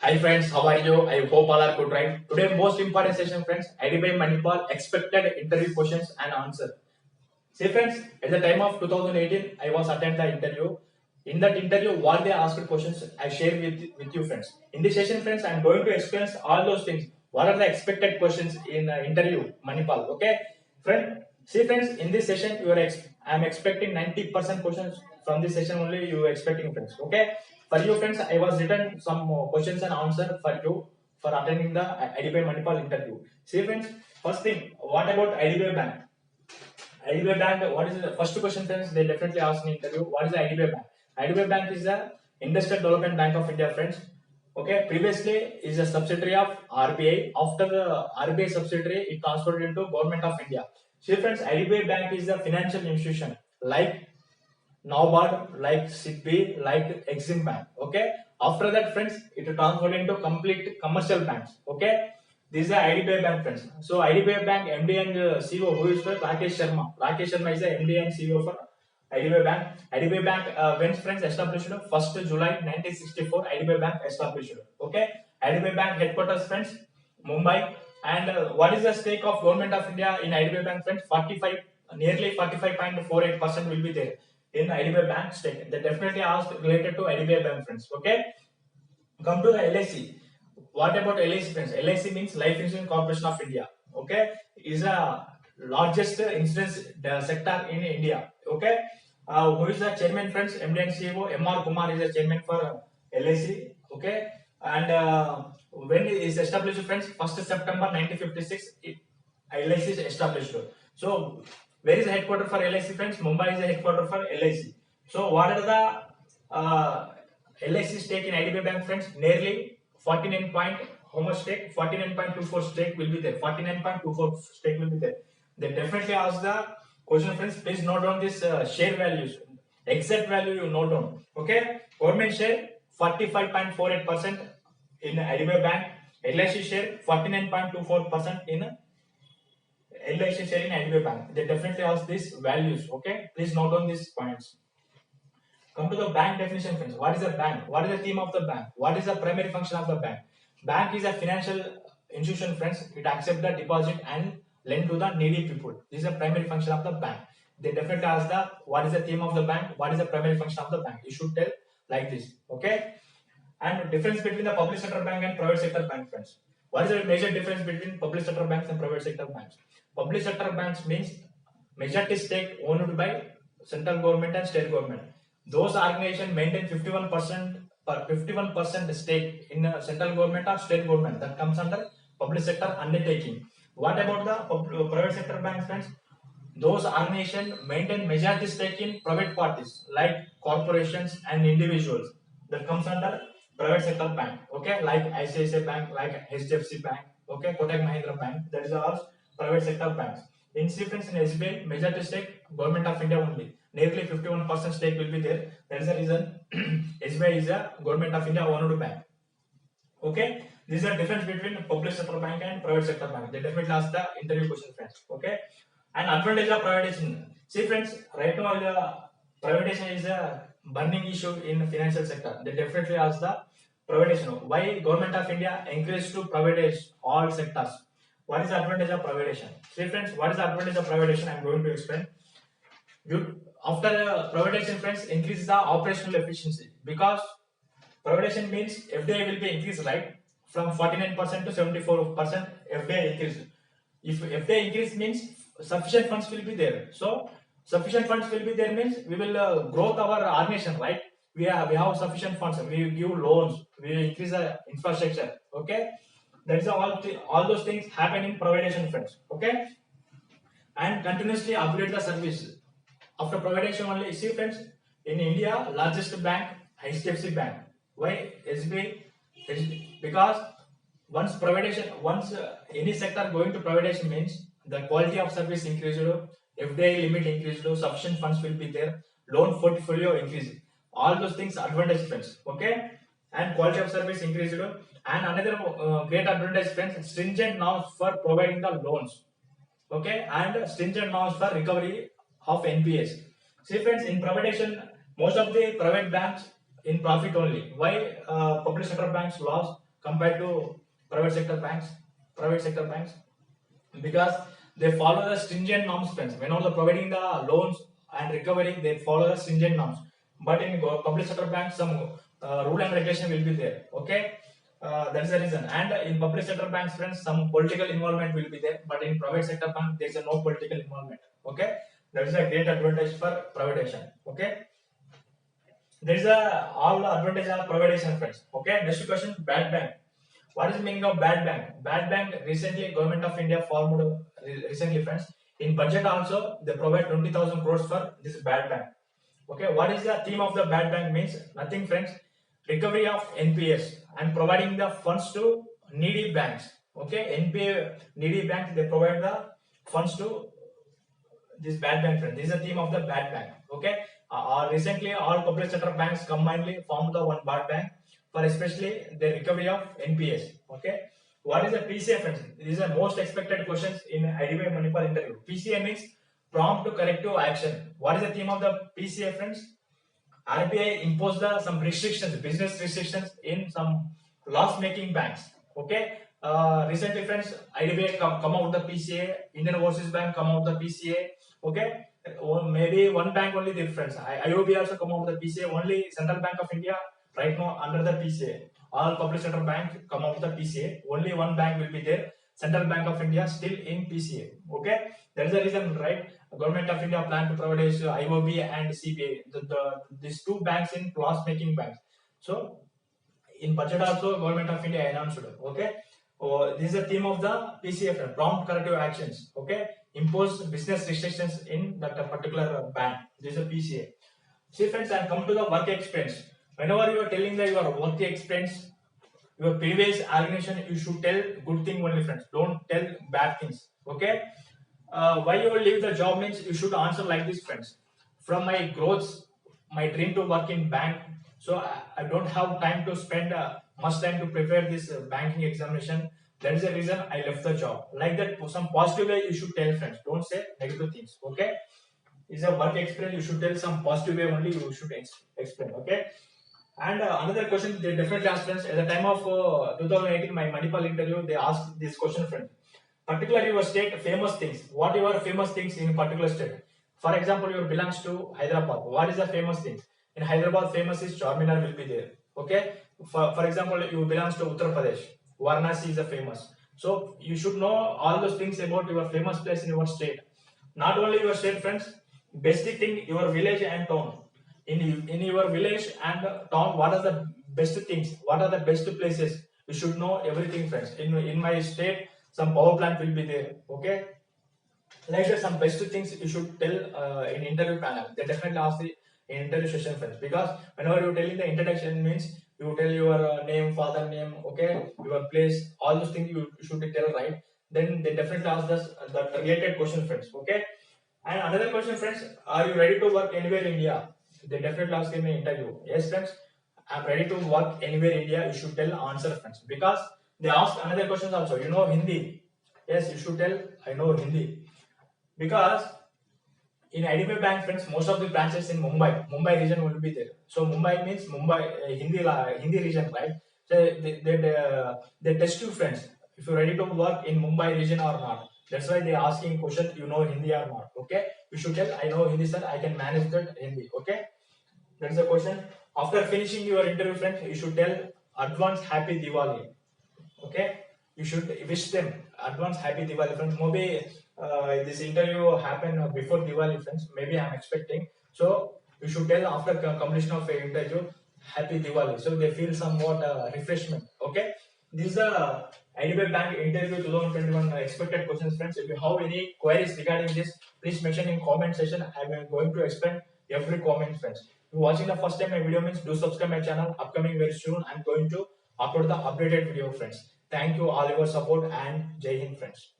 Hi friends, how are you? I hope all are good, right? Today most important session, friends. Idbi Manipal expected interview questions and answer. See friends, at the time of 2018, I was attend the interview. In that interview, what they asked questions, I share with you friends. In this session, friends, I am going to explain all those things. What are the expected questions in interview Manipal? Okay, friend. See friends, in this session, I am expecting 90% questions from this session only. You are expecting friends. Okay, for you friends, I was written some questions and answer for you for attending the IDBI Manipal interview. See friends, first thing, what about IDBI Bank? IDBI Bank, what is the first question, friends? They definitely ask in interview, what is the IDBI Bank? IDBI Bank is the Industrial Development Bank of India, friends. Okay, previously is a subsidiary of RBI. After the RBI subsidiary, it transferred into Government of India. See, friends, IDBI Bank is a financial institution like NABARD, like Idbi, like Exim Bank. Okay. After that, friends, it transferred into complete commercial banks. Okay. This is the IDBI Bank, friends. So IDBI Bank MD and CEO, who is Rakesh Sharma. Rakesh Sharma is the MD and CEO for IDBI Bank. IDBI Bank, when friends established 1st July 1964, IDBI Bank established. Okay. IDBI Bank headquarters, friends, Mumbai. And what is the stake of Government of India in IDBI Bank, friends? 45, nearly 45.48% will be there in IDBI Bank stake. They definitely asked related to IDBI Bank, friends. Okay. Come to the LIC. What about LIC, friends? LIC means Life Insurance Corporation of India. Okay, is a largest insurance sector in India. Okay, who is the chairman, friends? MD and CEO MR Kumar is the chairman for LIC. Okay, and when it is established, friends? 1st September 1956, LIC is established. So, where is the headquarters for LIC, friends? Mumbai is the headquarters for LIC. So, what are the LIC stake in IDBI Bank, friends? Nearly 49 point, how much stake? 49.24 stake will be there. 49.24 stake will be there. They definitely ask the question, friends. Please note down this share values. Exact value you note down. Okay. Government share 45.48% in IDBI Bank. LIC share 49.24% in LIC share in IDBI Bank. They definitely ask these values. Okay. Please note down these points. Come to the bank definition, friends. What is a bank? What is the theme of the bank? What is the primary function of the bank? Bank is a financial institution, friends. It accepts the deposit and lend to the needy people. This is the primary function of the bank. They definitely ask the what is the theme of the bank? What is the primary function of the bank? You should tell like this. Okay. And difference between the public sector bank and private sector bank, friends. What is the major difference between public sector banks and private sector banks? Public sector banks means majority stake owned by central government and state government. Those organizations maintain 51% stake in central government or state government. That comes under public sector undertaking. What about the private sector banks, friends? Those organizations maintain majority stake in private parties like corporations and individuals. That comes under private sector bank. Okay, like ICICI Bank, like HDFC Bank. Okay, Kotak Mahindra Bank. That is all private sector banks. In difference in SBI, majority stake government of India only. Nearly 51% stake will be there. That is the reason SBI is a government of India owned bank. Okay, this is the difference between public sector bank and private sector bank. They definitely ask the interview question, friends. Okay, and advantage of privatization. See, friends, right now the privatization is a burning issue in financial sector. They definitely ask the privatization. Why government of India encouraged to privatize all sectors? What is the advantage of privatization? See, friends, what is the advantage of privatization? I am going to explain. After privatization, friends, increase the operational efficiency because privatization means FDI will be increased, right? From 49% to 74% FDI increase. If FDI increase means sufficient funds will be there. So sufficient funds will be there means we will grow our organization, right? We have sufficient funds. We give loans. We increase the infrastructure. Okay, that is all those things happen in privatization, friends. Okay, and continuously upgrade the service. After privatization only, see friends, in India, largest bank, HDFC Bank. Why SBI? Because once any sector going to privatization means the quality of service increased, FDI limit increased, sufficient funds will be there, loan portfolio increased. All those things advantage, friends. Okay, and quality of service increased. And another great advantage, friends, stringent norms for providing the loans. Okay, and stringent norms for recovery of NPS. See, friends, in privatization, most of the private banks in profit only. Why public sector banks lost? compared to private sector banks. Private sector banks, because they follow the stringent norms, friends. Whenever providing the loans and recovering, they follow the stringent norms. But in public sector banks, some rule and regulation will be there. Okay, that's the reason. And in public sector banks, friends, some political involvement will be there. But in private sector bank, there is no political involvement. Okay, that is a great advantage for privatization. Okay, there is a all advantage of privatization, friends. Okay, next question, bad bank. What is the meaning of bad bank? Bad bank, recently Government of India formed recently, friends. In budget also they provide 20,000 crores for this bad bank. Okay, what is the theme of the bad bank means? Nothing, friends. Recovery of NPS and providing the funds to needy banks. Okay, NPA needy banks, they provide the funds to this bad bank, friend. This is the theme of the bad bank. Okay, recently all public sector banks combinedly formed the one bad bank for especially the recovery of NPS. Okay, what is the PCA, friends? These are most expected questions in Idbi Manipal interview. PCA means prompt corrective action. What is the theme of the PCA, friends? RBI imposed some restrictions, business restrictions in some loss-making banks. Okay. Recently, friends, IDBI come out the PCA, Indian Overseas Bank come out the PCA. Okay. Or maybe one bank only difference. IOB also come out the PCA. Only Central Bank of India right now under the PCA. All public sector banks come out the PCA. Only one bank will be there. Central Bank of India still in PCA. Okay. That is the reason, right? Government of India plan to provide IOB and CPA, these two banks in loss-making banks. So in budget also Government of India announced. Okay, this is the theme of the PCF, prompt corrective actions. Okay, impose business restrictions in that particular bank. This is a PCA. See, friends, and come to the work experience. Whenever you are telling that your work experience, your previous organization, you should tell good thing only, friends. Don't tell bad things. Okay. Why you will leave the job means you should answer like this, friends. From my growth, my dream to work in bank, so I don't have time to spend much time to prepare this banking examination. That is the reason I left the job. Like that, some positive way you should tell, friends. Don't say negative things. Okay, is a work experience. You should tell some positive way only. You should explain. Okay. And another question they definitely ask, friends. At the time of 2018, my Manipal interview, they asked this question, friends. Particularly your state famous things. What are famous things in particular state? For example, you belongs to Hyderabad. What is the famous thing? In Hyderabad, famous is Charminar will be there. Okay. For example, you belongs to Uttar Pradesh. Varanasi is a famous. So you should know all those things about your famous place in your state. Not only your state, friends. Best thing your village and town. In your village and town, what are the best things? What are the best places? You should know everything, friends. In my state, some power plant will be there. Okay, like that, some best things you should tell in interview panel. They definitely ask the in interview session, friends, because whenever you telling the introduction means you tell your name, father name, okay, your place, all those things you should tell, right? Then they definitely ask us the related question, friends. Okay, and another question, friends, are you ready to work anywhere in India? They definitely ask in the interview. Yes, friends, I'm ready to work anywhere in India. You should tell answer, friends, because they ask another questions also. You know Hindi? Yes, you should tell I know Hindi, because in IDB Bank, friends, most of the branches in Mumbai region will be there. So Mumbai means Mumbai Hindi region, right? So they test you, friends, if you're ready to work in Mumbai region or not. That's why they asking question, you know Hindi or not. Okay, you should tell I know Hindi, sir. I can manage that Hindi. Okay, that's the question. After finishing your interview, friends, you should tell advance happy Diwali. Okay, you should wish them advance happy Diwali, friends. Maybe this interview happen before Diwali, friends. Maybe I'm expecting. So you should tell after completion of a interview happy Diwali, so they feel somewhat refreshment. Okay, this is the IDB Bank interview 2021 expected questions, friends. If you have any queries regarding this, please mention in comment section. I'm going to explain every comment, friends. If you're watching the first time my video means do subscribe my channel. Upcoming very soon, I'm going to upload the updated video, friends. Thank you all your support and Jai Hind, friends.